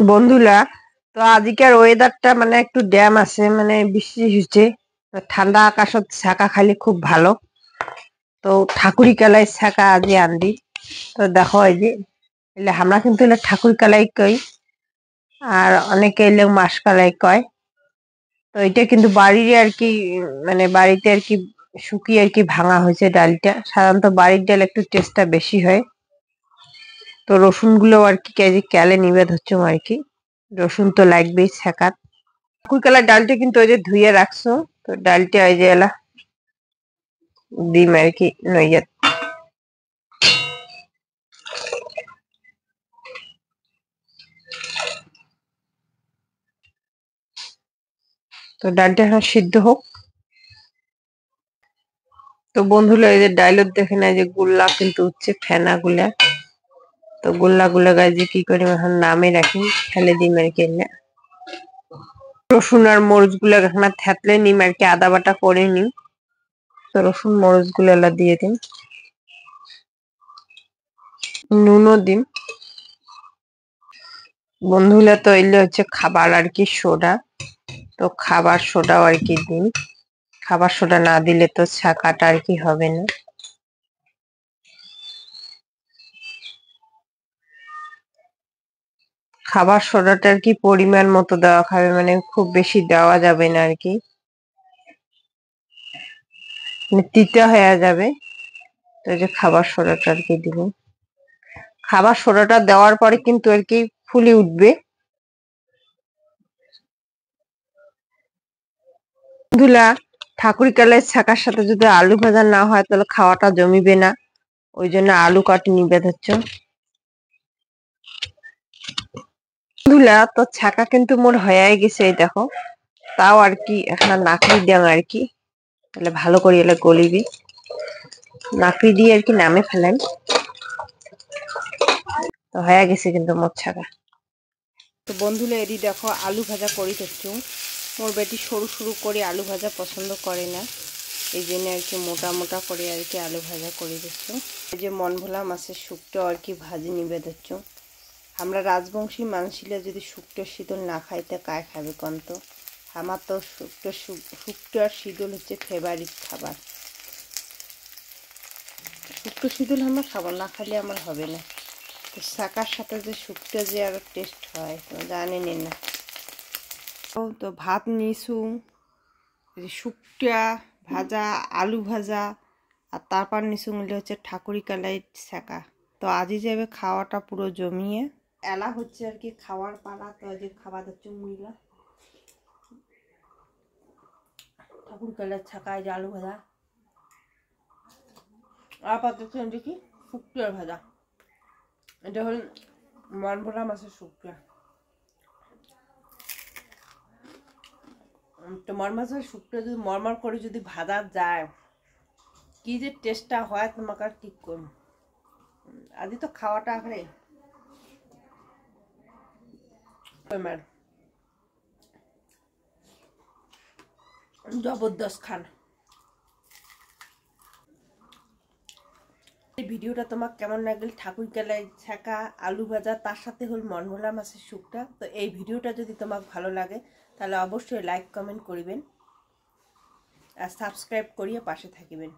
বন্ধুরা, তো আজকের ওয়েদারটা মানে একটু ড্যাম আছে, মানে বৃষ্টি হচ্ছে। তো ঠান্ডা আকাশত ছাকা খালি খুব ভালো। তো ঠাকুরি কালাই ছাকা আজি আনদি। তো দেখো এই যে এলে আমরা কিন্তু এলে ঠাকুর কালাই কই, আর অনেকে এলে মাস কালাই কয়। তো এটা কিন্তু বাড়ির আর কি, মানে বাড়িতে আর কি শুকিয়ে আর কি ভাঙা হয়েছে ডালটা। সাধারণত বাড়ির ডাল একটু টেস্টটা বেশি হয়। তো রসুন গুলো আর কি কেজি ক্যালে নিবেদ হচ্ছে আর কি। রসুন তো লাগবেই ছাকাত। ঠাকুর কালার ডালটা কিন্তু ওই যে ধুয়ে রাখছো। তো ডালটা ওই যে এলা ডিম আর কি নইয়া। তো ডালটা এখন সিদ্ধ হোক। তো বন্ধুরা, এই যে ডাইলত দেখে না, যে গুল্লা কিন্তু উঠছে ফেনা গুলা। তো গুল্লা গুলা গায়ে কি করি এখন নামে রাখি, ফেলে দিই আর কি। রসুন আর মরিচ গুলা এখন থেতলে নিম আর কি, আদা বাটা করে নিই। তো রসুন মরিচ গুলা এলা দিয়ে দিন, নুনও দিন। বন্ধুরা, তো এলে হচ্ছে খাবার আর কি সোডা। তো খাবার সোডাও আর কি দিন। খাবার সোডা না দিলে তো ছাকাটা আর কি হবে না। খাবার সোডাটা আর কি পরিমাণ মতো দেওয়া খাবে, মানে খুব বেশি দেওয়া যাবে না আর কি, মানে তিতা হয়ে যাবে। তো এই যে খাবার সোডাটা আর কি দিব। খাবার সোডাটা দেওয়ার পরে কিন্তু আর কি ফুলি উঠবে। ধুলা ঠাকুর কালের ছাকার সাথে যদি আলু ভাজা না হয় তাহলে খাওয়াটা জমিবে না। ওই জন্য আলু কাটি নিবে হচ্ছে। ধুলা তো ছাকা কিন্তু মোর হয়ে গেছে, এই দেখো। তাও আর কি এখন নাকড়ি দেন আর কি, তাহলে ভালো করে এলে গলিবি। নাকড়ি দিয়ে আর কি নামে ফেলেন। তো হয়ে গেছে কিন্তু মোর ছাকা। তো বন্ধুরা, এদি দেখো আলু ভাজা করি দিচ্ছু। মোর বেটি সরু সরু করে আলু ভাজা পছন্দ করে না, এই জন্য আর কি মোটা মোটা করে আর কি আলু ভাজা করে দিচ্ছু। এই যে মন ভোলা মাছের শুকটো আর কি ভাজি নিবে দিচ্ছু। আমরা রাজবংশী মানুষিলে যদি শুকটো শীতল না খাইতে কায় খাবে কন্ত। আমার তো শুকটো আর শীতল হচ্ছে ফেভারিট খাবার। শুকটো শীতল আমরা খাবার না খাইলে আমার হবে না। তো শাকার সাথে যে শুকটো যে আরো টেস্ট হয় তো জানেনি না। তো ভাত নিয়েছু, শুকটা ভাজা, আলু ভাজা, আর তারপর নিচু মিলে হচ্ছে ঠাকুরি কালাই শাকা। তো আজই যাবে খাওয়াটা পুরো জমিয়ে এলা হচ্ছে আর কি খাওয়ার পালা। তো যে খাওয়া যাচ্ছে মুড়িলা ঠাকুর কালাই ছাকায় যে আলু ভাজা, আপাতত দেখি শুকটার ভাজা। এটা হল মন ভোলা মাছের শুকটা। তো মাছের শুকটা যদি মরমর করে যদি ভাজা যায়, কি যে টেস্টটা হয় তোমাকে আর ঠিক করুন। আজই তো খাওয়াটা আগে জবরদস্ত খান। এই ভিডিওটা তোমার কেমন লাগলে, ঠাকুর কালাই ছাকা আলু ভাজা তার সাথে হল মনভোলা মাছের শুকটা। তো এই ভিডিওটা যদি তোমার ভালো লাগে তাহলে অবশ্যই লাইক কমেন্ট করিবেন আর সাবস্ক্রাইব করিয়ে পাশে থাকিবেন।